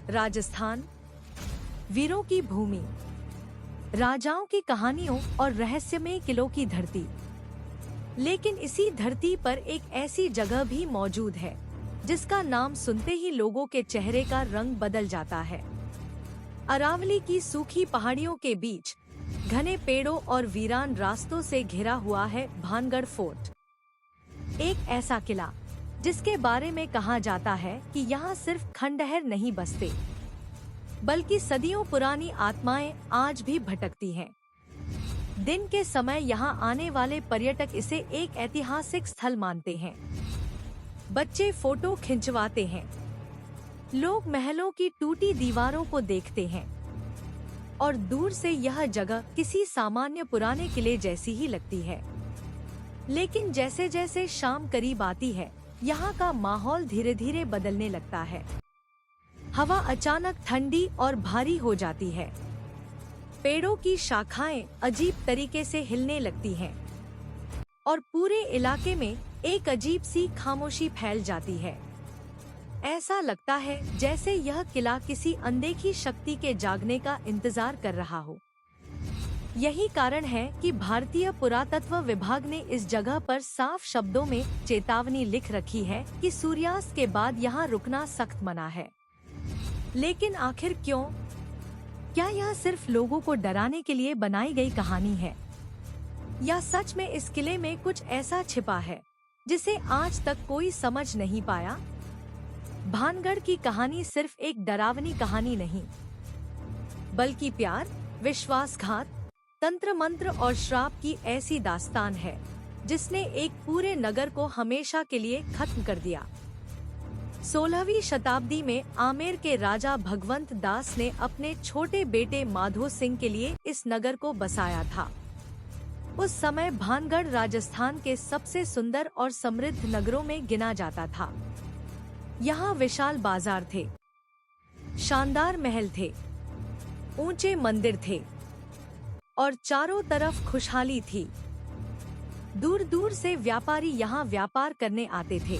राजस्थान, वीरों की भूमि, राजाओं की कहानियों और रहस्यमय किलों की धरती। लेकिन इसी धरती पर एक ऐसी जगह भी मौजूद है जिसका नाम सुनते ही लोगों के चेहरे का रंग बदल जाता है। अरावली की सूखी पहाड़ियों के बीच घने पेड़ों और वीरान रास्तों से घिरा हुआ है भानगढ़ फोर्ट। एक ऐसा किला जिसके बारे में कहा जाता है कि यहाँ सिर्फ खंडहर नहीं बसते, बल्कि सदियों पुरानी आत्माएं आज भी भटकती हैं। दिन के समय यहाँ आने वाले पर्यटक इसे एक ऐतिहासिक स्थल मानते हैं। बच्चे फोटो खिंचवाते हैं, लोग महलों की टूटी दीवारों को देखते हैं और दूर से यह जगह किसी सामान्य पुराने किले जैसी ही लगती है। लेकिन जैसे जैसे शाम करीब आती है, यहाँ का माहौल धीरे धीरे बदलने लगता है। हवा अचानक ठंडी और भारी हो जाती है, पेड़ों की शाखाएं अजीब तरीके से हिलने लगती हैं और पूरे इलाके में एक अजीब सी खामोशी फैल जाती है। ऐसा लगता है जैसे यह किला किसी अनदेखी शक्ति के जागने का इंतजार कर रहा हो। यही कारण है कि भारतीय पुरातत्व विभाग ने इस जगह पर साफ शब्दों में चेतावनी लिख रखी है कि सूर्यास्त के बाद यहाँ रुकना सख्त मना है। लेकिन आखिर क्यों? क्या यह सिर्फ लोगों को डराने के लिए बनाई गई कहानी है, या सच में इस किले में कुछ ऐसा छिपा है जिसे आज तक कोई समझ नहीं पाया? भानगढ़ की कहानी सिर्फ एक डरावनी कहानी नहीं, बल्कि प्यार, विश्वासघात, तंत्र मंत्र और श्राप की ऐसी दास्तान है जिसने एक पूरे नगर को हमेशा के लिए खत्म कर दिया। 16वीं शताब्दी में आमेर के राजा भगवंत दास ने अपने छोटे बेटे माधो सिंह के लिए इस नगर को बसाया था। उस समय भानगढ़ राजस्थान के सबसे सुंदर और समृद्ध नगरों में गिना जाता था। यहाँ विशाल बाजार थे, शानदार महल थे, ऊंचे मंदिर थे और चारों तरफ खुशहाली थी। दूर दूर से व्यापारी यहाँ व्यापार करने आते थे।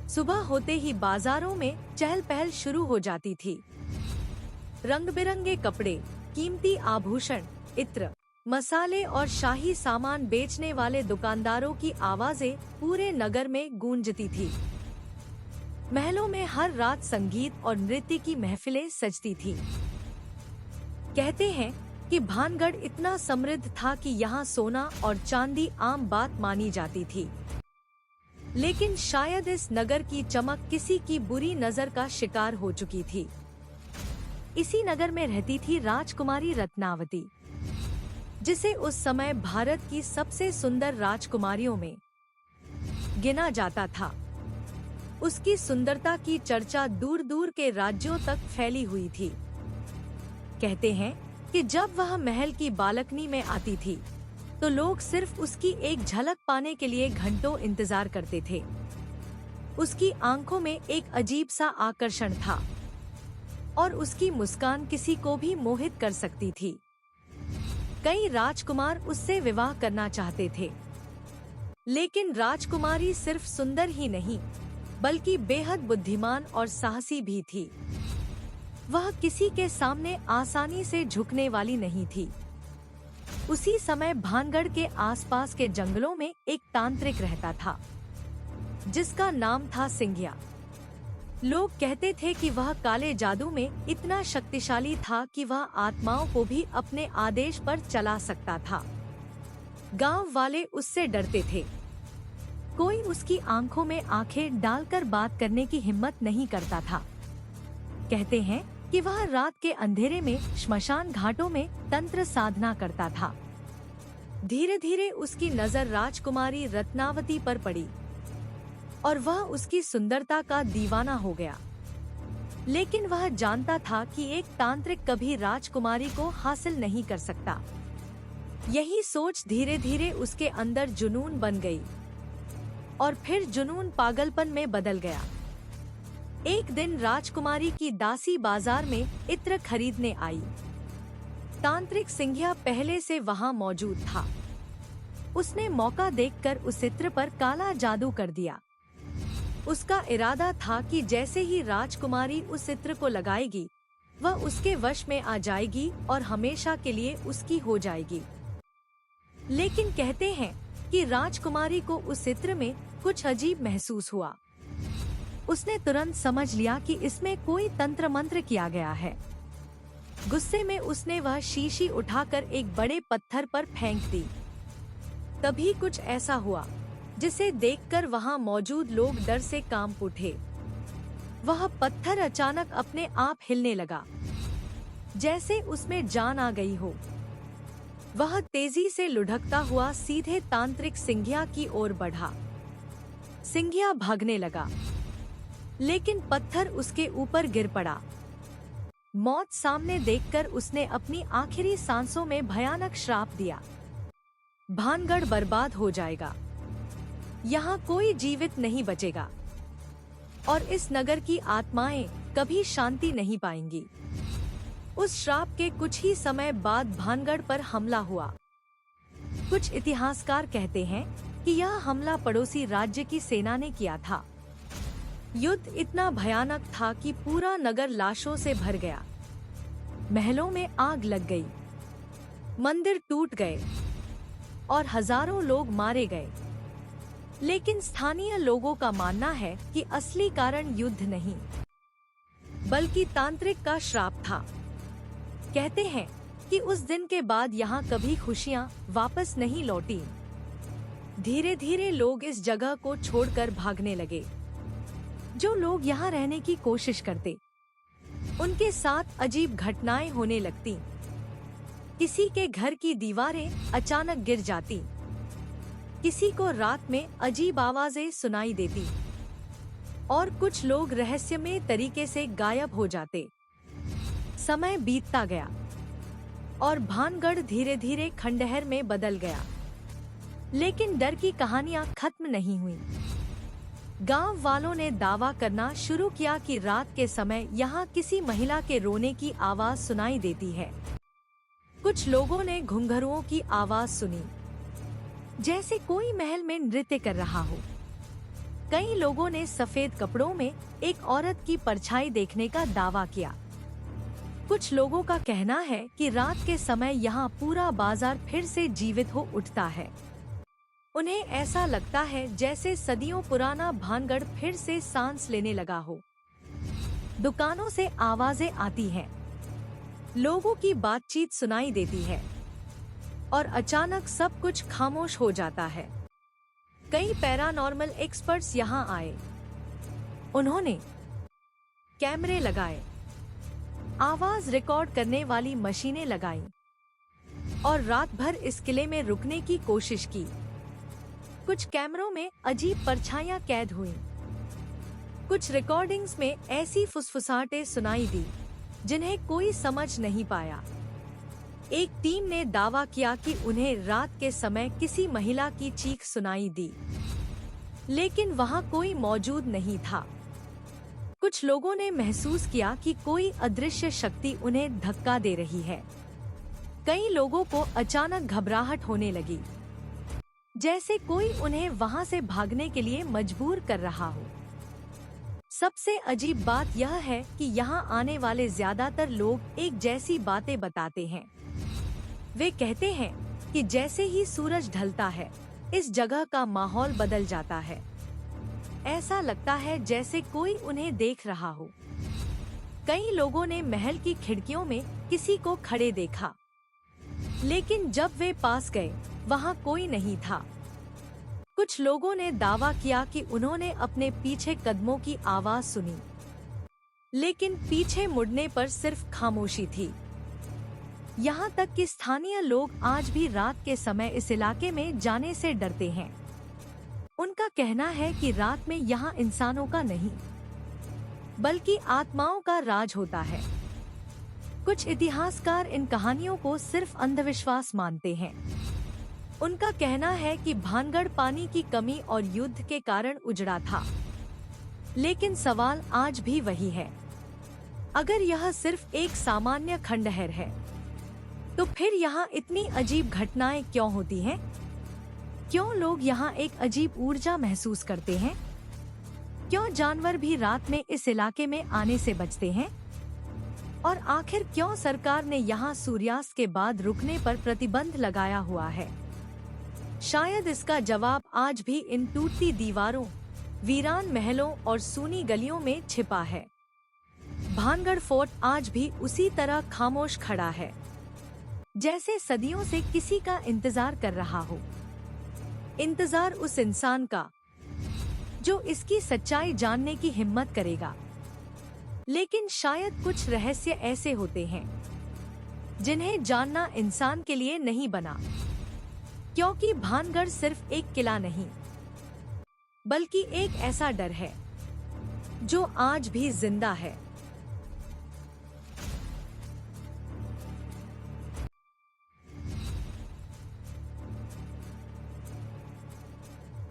सुबह होते ही बाजारों में चहल पहल शुरू हो जाती थी। रंग बिरंगे कपड़े, कीमती आभूषण, इत्र, मसाले और शाही सामान बेचने वाले दुकानदारों की आवाजें पूरे नगर में गूंजती थी। महलों में हर रात संगीत और नृत्य की महफिलें सजती थी। कहते हैं कि भानगढ़ इतना समृद्ध था कि यहाँ सोना और चांदी आम बात मानी जाती थी। लेकिन शायद इस नगर की चमक किसी की बुरी नजर का शिकार हो चुकी थी। इसी नगर में रहती थी राजकुमारी रत्नावती, जिसे उस समय भारत की सबसे सुंदर राजकुमारियों में गिना जाता था। उसकी सुंदरता की चर्चा दूर दूर के राज्यों तक फैली हुई थी। कहते हैं कि जब वह महल की बालकनी में आती थी तो लोग सिर्फ उसकी एक झलक पाने के लिए घंटों इंतजार करते थे। उसकी आंखों में एक अजीब सा आकर्षण था और उसकी मुस्कान किसी को भी मोहित कर सकती थी। कई राजकुमार उससे विवाह करना चाहते थे, लेकिन राजकुमारी सिर्फ सुंदर ही नहीं बल्कि बेहद बुद्धिमान और साहसी भी थी। वह किसी के सामने आसानी से झुकने वाली नहीं थी। उसी समय भानगढ़ के आसपास के जंगलों में एक तांत्रिक रहता था जिसका नाम था सिंघिया। लोग कहते थे कि वह काले जादू में इतना शक्तिशाली था कि वह आत्माओं को भी अपने आदेश पर चला सकता था। गांव वाले उससे डरते थे। कोई उसकी आंखों में आंखें डालकर बात करने की हिम्मत नहीं करता था। कहते हैं कि वह रात के अंधेरे में श्मशान घाटों में तंत्र साधना करता था। धीरे धीरे उसकी नजर राजकुमारी रत्नावती पर पड़ी और वह उसकी सुंदरता का दीवाना हो गया। लेकिन वह जानता था कि एक तांत्रिक कभी राजकुमारी को हासिल नहीं कर सकता। यही सोच धीरे धीरे उसके अंदर जुनून बन गई और फिर जुनून पागलपन में बदल गया। एक दिन राजकुमारी की दासी बाजार में इत्र खरीदने आई। तांत्रिक सिंघिया पहले से वहां मौजूद था। उसने मौका देखकर उस इत्र पर काला जादू कर दिया। उसका इरादा था कि जैसे ही राजकुमारी उस इत्र को लगाएगी, वह उसके वश में आ जाएगी और हमेशा के लिए उसकी हो जाएगी। लेकिन कहते हैं कि राजकुमारी को उस इत्र में कुछ अजीब महसूस हुआ। उसने तुरंत समझ लिया कि इसमें कोई तंत्र मंत्र किया गया है। गुस्से में उसने वह शीशी उठाकर एक बड़े पत्थर पर फेंक दी। तभी कुछ ऐसा हुआ जिसे देखकर वहां मौजूद लोग डर से कांप उठे। वह पत्थर अचानक अपने आप हिलने लगा, जैसे उसमें जान आ गई हो। वह तेजी से लुढ़कता हुआ सीधे तांत्रिक सिंघिया की ओर बढ़ा। सिंघिया भागने लगा, लेकिन पत्थर उसके ऊपर गिर पड़ा। मौत सामने देखकर उसने अपनी आखिरी सांसों में भयानक श्राप दिया, भानगढ़ बर्बाद हो जाएगा, यहाँ कोई जीवित नहीं बचेगा और इस नगर की आत्माएं कभी शांति नहीं पाएंगी। उस श्राप के कुछ ही समय बाद भानगढ़ पर हमला हुआ। कुछ इतिहासकार कहते हैं कि यह हमला पड़ोसी राज्य की सेना ने किया था। युद्ध इतना भयानक था कि पूरा नगर लाशों से भर गया। महलों में आग लग गई, मंदिर टूट गए और हजारों लोग मारे गए। लेकिन स्थानीय लोगों का मानना है कि असली कारण युद्ध नहीं, बल्कि तांत्रिक का श्राप था। कहते हैं कि उस दिन के बाद यहाँ कभी खुशियाँ वापस नहीं लौटी। धीरे धीरे लोग इस जगह को छोड़कर भागने लगे। जो लोग यहाँ रहने की कोशिश करते, उनके साथ अजीब घटनाएं होने लगती। किसी के घर की दीवारें अचानक गिर जाती, किसी को रात में अजीब आवाजें सुनाई देती और कुछ लोग रहस्यमय तरीके से गायब हो जाते। समय बीतता गया और भानगढ़ धीरे धीरे खंडहर में बदल गया। लेकिन डर की कहानियां खत्म नहीं हुई। गांव वालों ने दावा करना शुरू किया कि रात के समय यहाँ किसी महिला के रोने की आवाज सुनाई देती है। कुछ लोगों ने घुंघरुओं की आवाज सुनी, जैसे कोई महल में नृत्य कर रहा हो। कई लोगों ने सफेद कपड़ों में एक औरत की परछाई देखने का दावा किया। कुछ लोगों का कहना है कि रात के समय यहाँ पूरा बाजार फिर से जीवित हो उठता है। उन्हें ऐसा लगता है जैसे सदियों पुराना भानगढ़ फिर से सांस लेने लगा हो। दुकानों से आवाजें आती हैं, लोगों की बातचीत सुनाई देती है और अचानक सब कुछ खामोश हो जाता है। कई पैरानॉर्मल एक्सपर्ट्स यहाँ आए। उन्होंने कैमरे लगाए, आवाज रिकॉर्ड करने वाली मशीनें लगाईं और रात भर इस किले में रुकने की कोशिश की। कुछ कैमरों में अजीब परछाइयां कैद हुईं। कुछ रिकॉर्डिंग्स में ऐसी फुसफुसाहटें सुनाई दी जिन्हें कोई समझ नहीं पाया। एक टीम ने दावा किया कि उन्हें रात के समय किसी महिला की चीख सुनाई दी, लेकिन वहां कोई मौजूद नहीं था। कुछ लोगों ने महसूस किया कि कोई अदृश्य शक्ति उन्हें धक्का दे रही है। कई लोगों को अचानक घबराहट होने लगी, जैसे कोई उन्हें वहां से भागने के लिए मजबूर कर रहा हो। सबसे अजीब बात यह है कि यहाँ आने वाले ज्यादातर लोग एक जैसी बातें बताते हैं। वे कहते हैं कि जैसे ही सूरज ढलता है, इस जगह का माहौल बदल जाता है। ऐसा लगता है जैसे कोई उन्हें देख रहा हो। कई लोगों ने महल की खिड़कियों में किसी को खड़े देखा, लेकिन जब वे पास गए, वहां कोई नहीं था। कुछ लोगों ने दावा किया कि उन्होंने अपने पीछे कदमों की आवाज सुनी, लेकिन पीछे मुड़ने पर सिर्फ खामोशी थी। यहाँ तक कि स्थानीय लोग आज भी रात के समय इस इलाके में जाने से डरते हैं। उनका कहना है कि रात में यहाँ इंसानों का नहीं, बल्कि आत्माओं का राज होता है। कुछ इतिहासकार इन कहानियों को सिर्फ अंधविश्वास मानते हैं। उनका कहना है कि भानगढ़ पानी की कमी और युद्ध के कारण उजड़ा था। लेकिन सवाल आज भी वही है, अगर यह सिर्फ एक सामान्य खंडहर है, तो फिर यहाँ इतनी अजीब घटनाएं क्यों होती हैं? क्यों लोग यहाँ एक अजीब ऊर्जा महसूस करते हैं? क्यों जानवर भी रात में इस इलाके में आने से बचते हैं? और आखिर क्यों सरकार ने यहाँ सूर्यास्त के बाद रुकने पर प्रतिबंध लगाया हुआ है? शायद इसका जवाब आज भी इन टूटती दीवारों, वीरान महलों और सूनी गलियों में छिपा है। भानगढ़ फोर्ट आज भी उसी तरह खामोश खड़ा है, जैसे सदियों से किसी का इंतजार कर रहा हो। इंतजार उस इंसान का जो इसकी सच्चाई जानने की हिम्मत करेगा। लेकिन शायद कुछ रहस्य ऐसे होते हैं जिन्हें जानना इंसान के लिए नहीं बना, क्योंकि भानगढ़ सिर्फ एक किला नहीं, बल्कि एक ऐसा डर है जो आज भी जिंदा है।